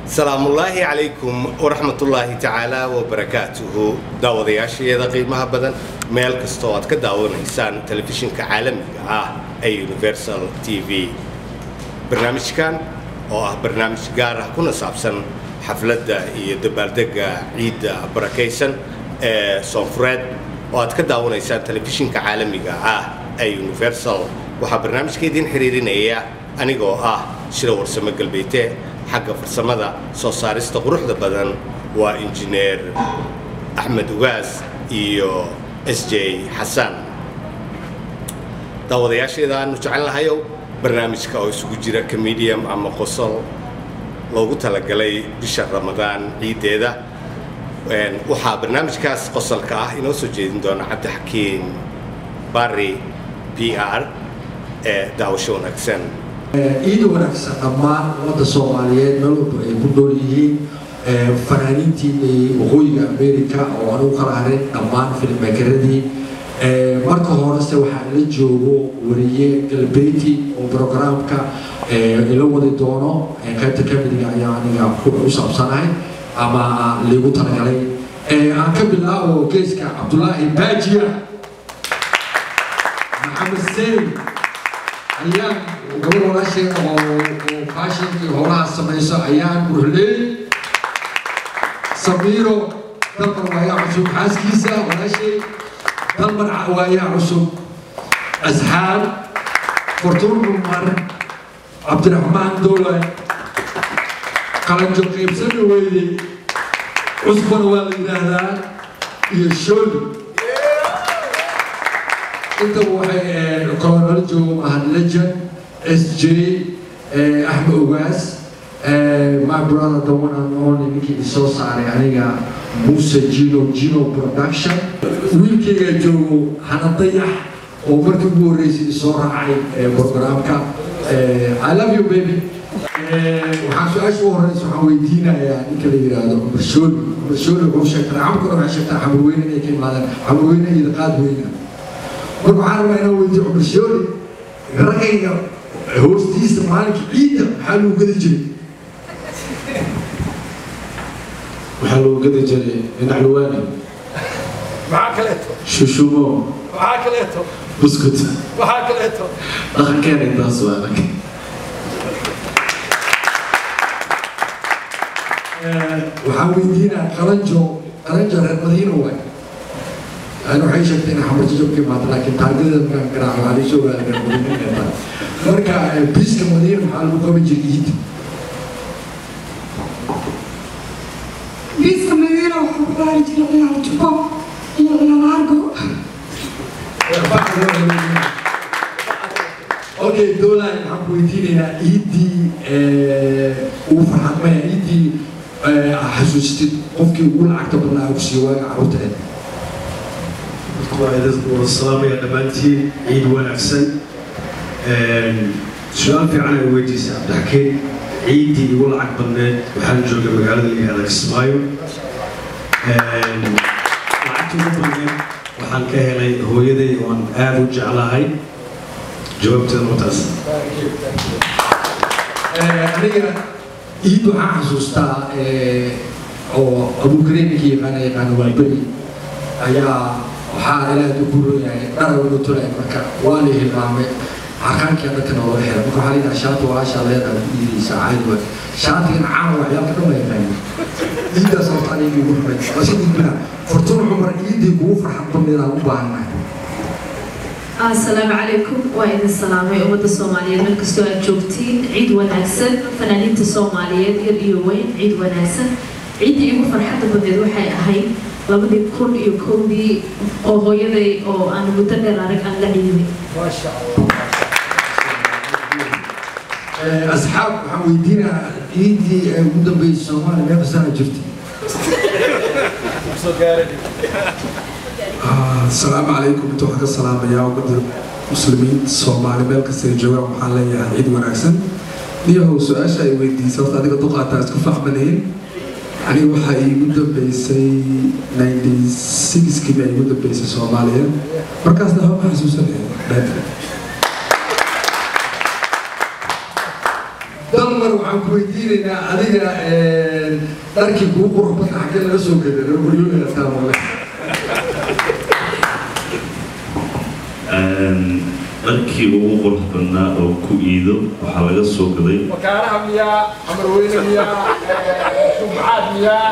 السلام الله عليكم ورحمة الله تعالى وبركاته. داودياشي هذا قيمة بدن ميل كستوات كداون إنسان تلفزيون كعالمي أي يونيفرسال تي في برنامج كان أو برنامج جاره كنا سابسن حفلة يدبردق عيد بركيسن سونفرد وأتكداون إنسان تلفزيون كعالمي أي يونيفرسال وحبرنامج كيدين حريرين إياه أنا جو شلو ورسم قلبيته حق فرسمة صوصاريست قروح بدن وإنجنير أحمد وغاز إيو اس جي حسن داودياشي إذا نجعلنا هايو برنامج كاويس وجيرا كميديم أما قصل لوغو تلقلي بشهر رمضان عيد هذا وحا برنامج كاس قصل كاه إنو سجيدين دون عبد الحكيم باري بي آر داوشون أكسن إيد ونفس أما وضع الصوماليين ملوك بدوريين فنانينتي وغوي أمريكا وأنو قرارين أمان في المكردي مركز هورسة وحالة جوجو وريه البيتي وبرنامج اللي هو دونو كانت كمدي يعني كل أسبوع سنة أما اللي قلت لك عليه أنكب الله وكيسك عبد الله باجية محمد سيد أيام وقبل ولا شيء وفاشل في هورا سميسا أيام ورهلي سميرو دمر ويا عصب حاسكيسا ولا شيء دمر ويا عصب أزهار فرتون عمر عبد الرحمن دولة قلنجو قيب سنة ويلي عصبر والي هذا يشول انت وحي كولونجو مع الليجن اس جي احمد اوغاس my brother the one and only ninkii soo saaray aniga Musa Gino production wiilkayga joogo hanadayax oo markii ugu horeysay soo raacay programka I love you baby waxaan su'aasha ugu horeysa waxaan weydiinayaa ninka la yiraahdo Marshool wuxuu sheegay amkana waxa sheegtay xamarweyne inay ka imaadaan xamarweyne iyo qaad weyna marka waxaan rabaa inaan weydiiyo Marshool ragayga hoostiisa maalinka ciida maxaa loo gadi jiray waxaa loo gadi jiray inacluwaani maxaa kaleeto shushumo maxaa kaleeto buskut maxaa kaleeto dhaqankeena intaas waa anag waxaan weydiinaa qalanjo reer madiina waay أنا وحيش أكتر حمرت جوكي ما لكن تعديل كان كراع على شو قال كان مركا بيس كمدير محل مقابل جديد بيس كمدير وحبار جديد على جبا يا لارجو أوكي دولا حبويتينا إيدي وفرحت ما إيدي حسوستي قفكي يقول عكتب الله وسيواء عروتين والسلام يا دمانتي عيد ونفسن سؤال في عنا ويديس عبد الحكيم عيدي يقول عقبنا وحن جوجا مقالة اللي هذا السمايو وعدت مطلقين وحن كهلي هو يدي وان أرجع على هاي جوابت المتاسم أنا عيد وحاسوستا أو أبو كريم كي كانوا والبري أيا waxaa ilaa duguro yahay daraw loo tulay marka waa la hilmaamay aqaanka dadka noo waxay marka waxa la shaati waa shaleeda diidaysa caadi waa shaatigan caan waa yaalka dhan way fahmay diida sabtani ugu xumay wasidii bila fortun umar iidi ugu farxad badneeda u baahanay السلام عليكم وإذا السلام أمة الصومالية من كستوى جوبتين عيد وناسن فنانين الصومالية يوين عيد وناسن عيد يقول فرحة بدي روحي هاي labadii kun iyo kowdii oo hooyaday oo aan muddo dheer arag aan la ciidin ما شاء الله أصحاب حويدينا إيدي مدة بين الصومال ما سنة جرتي السلام عليكم توحك السلام يا وقدر مسلمين الصومال ملك سيجوا محليا عيد وناسن ليه سؤال شيء ويدي صوت هذيك الطاقة تاسكو فاهمين أنا وحي مدة بيسي 96 كي بيجي مدة بيسي سوماليا مركز ده هو حسوسا dalmar waxaan ku weydiinaynaa adiga dharkii kugu qurux badan xaggee laga soo gaday guryoga taamale dharkii ugu qurux badnaa oo ku iido waxaa laga soo gaday makaanaha miyaa amarweyne miyaa shumacaad miyaa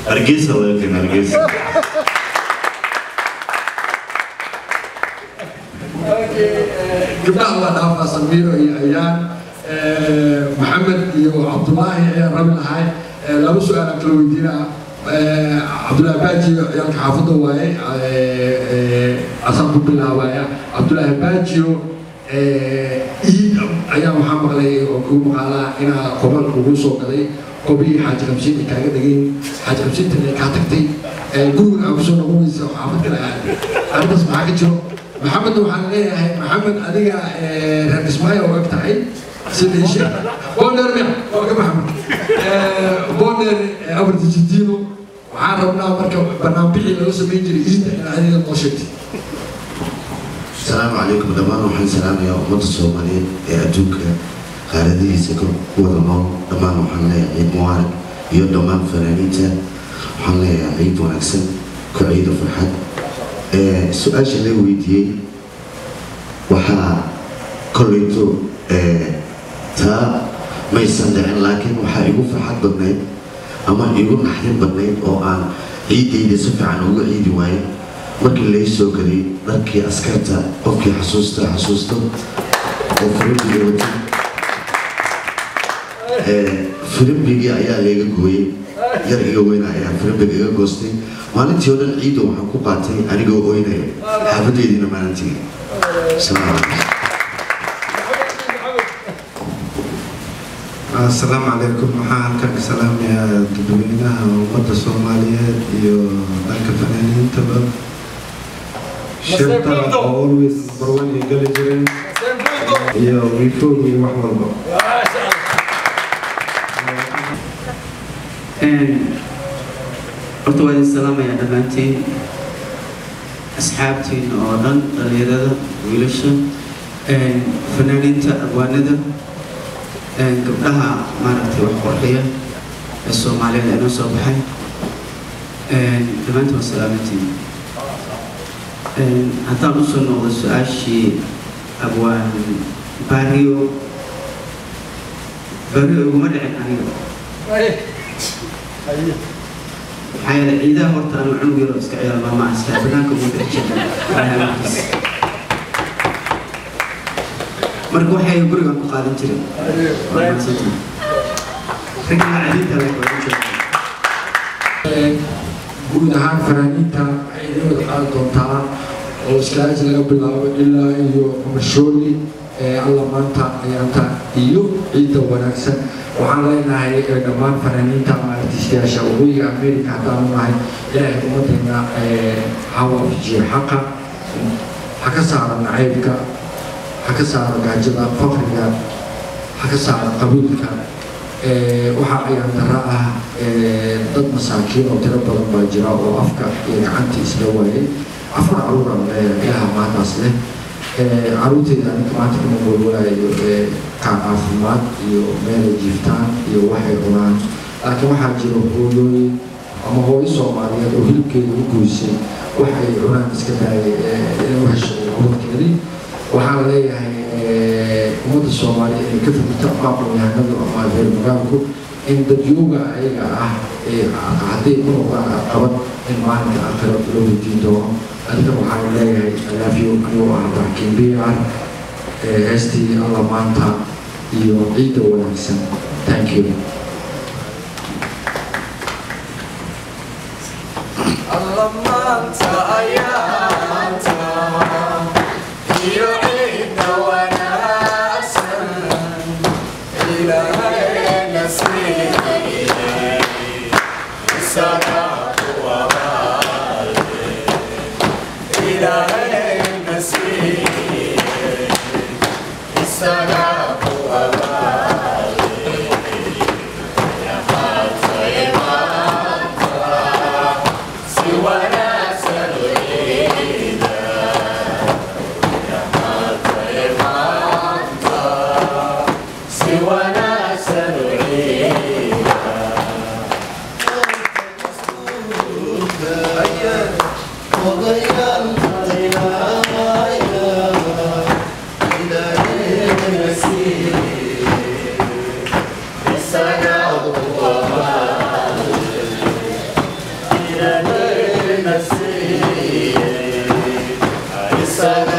hargeysa laga keenay hargeysa gabdhaha waa dhaafaa Samiiro iyo Ayaan Maxamed iyo Cabdullaahi ayaa rabi lahay laba su'aal aan kala weydiinaa Cabdullaahi Baajiyo ciyaalka xaafadda waaye asaan ku bilaabaya Cabdullaahi Baajiyo ayaa waxaa maqlay oo kugu maqaalaa inaa qobal ugu soo gaday qobii xaaji Qamsiin ay kaaga dhageen xaaji Qamsiintan ay kaa tagtay guriga aan kusoo noqonaysa xaafad kale arrintaas maxaa ka jiro محمد وحنا ليه محمد أديك رئيسمايا وقتها سيدي شيء بونر ميا وقت محمد بونر أبرد جدينه وعربنا مركب برنامجي لو سميجري إيدا أنا النشاط السلام عليكم دمان وحن سلام يا أمة الصوماليين يا أدوك خالدي سكر هو دمان وحن عيد مبارك يوم دمان فنانيته وحن عيد ونكسب كعيد فرحة سؤال شلي ويدي وحا كليتو تا ما يصدقين لكن وحا يقول فرحات بدنين أما يقول نحن بدنين أو أن عيدي يصفي عن هو عيدي واي markii la soo galay dadkii askarta qofkii xasuusto oo filimbiga ayaa laga gooyay yar iga weyn ayaa filimbiga iga goostay maalintii oo dhan ciido waxaan ku qaatay anigoo ooynaya xaafadeedina maalintii السلام عليكم waxaan ka salaamayaa dadweynaha ummadda Soomaaliyeed iyo dalka fanaaniinta شرطة always number one intelligent يا ويفوقي وحولبا horta waa idin salaamaya dhammaantiin asxaabtiin oo dhan dhalinyarada wiilasha fanaaniinta abwaanada gabdhaha maaragtay wax qurxiya ee Soomaaliyeed inoo soo baxay dhammaantiin waa salaamantiin haddaan usoo noqdo su-aashii abwaan baariyo iguma dhicin aniga maxaa yeelay ciidaha horta anu cunug yaroo iska ciyaara maamaa iska banaanka ugu dhex jira marka waxay gurigaan ku qaadan jiray waa mahadsanta raggaa cidiinta lay qaadan jiray guud ahaan fanaaniinta waxay idin wada qaadi doontaa oo iskaaji laga bilaabo ilaa iyo mashooli alla maanta ayaanta iyo ciidda wanaagsan waxaan leenahay dhammaan fanaaniinta ama artistayaasha waqooyiga Amerika haddaan nahay ilaahay ummaddeena ha waafajiyo xaqa ha ka saaro nacaybka ha ka saaro gaajada faqriga ha ka saaro qabiilka waxa ayaan dara ah dad masaakiin oo tiro badan baa jira oo afka iyo gacanta isla waayay afar caruur aan leeyahay ilaha maantaas leh caruurteyda aniga maanta kuma walwalaayo caafimaad iyo meelay jiiftaan iyo waxay cunaan laakiin waxaa jira hooyooyin ama hooyo Soomaaliyeed oo hilibkeeda u goysay waxay cunaan iska daayay inay u hesho ubadkeedii waxaan leeyahay ummadda Soomaaliyeed inay ka fikirto aqoon-yahanadu ama reer magaalku in dadyooga ayaga ah hadday u noqdaan qabad in maalinka aakhira loo weydiin doono adiga waxaan leeyahay alaafiyo anigoo ah Barkin Biar heestii alla maanta iyo ciidda wanaagsan thank you alla maanta ayaanta iyo ciidda wanaagsan ilaahay nasiibay isaga إلهي نسيب السلام وبالي يا خاطئ سوى ناس الغيدة يا Saga